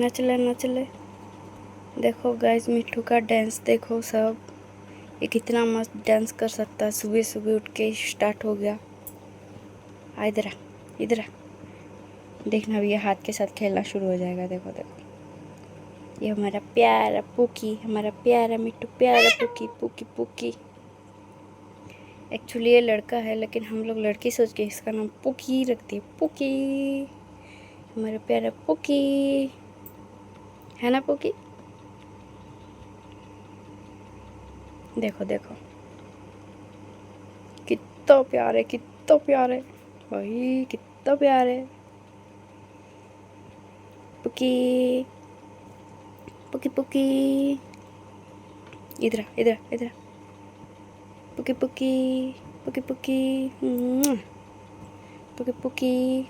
नचले नचले। देखो गाइस मिट्टू का डांस देखो सब, ये कितना मस्त डांस कर सकता है। सुबह सुबह उठ के स्टार्ट हो गया। इधर आ, इधर आ। देखना अभी ये हाथ के साथ खेलना शुरू हो जाएगा। देखो देखो, ये हमारा प्यारा पुकी, हमारा प्यारा मिट्टू, प्यारा पुकी पुकी पुकी। एक्चुअली ये लड़का है लेकिन हम लोग लड़की सोच के इसका नाम पुकी रखते हैं। पुकी, हमारा प्यारा पुकी है ना पुकी। देखो देखो कितना प्यारे, कितना प्यारे भाई, कितना प्यारे। पुकी पुकी पुकी, इधर इधर इधर। पुकी पुकी पुकी पुकी पुकी पुकी।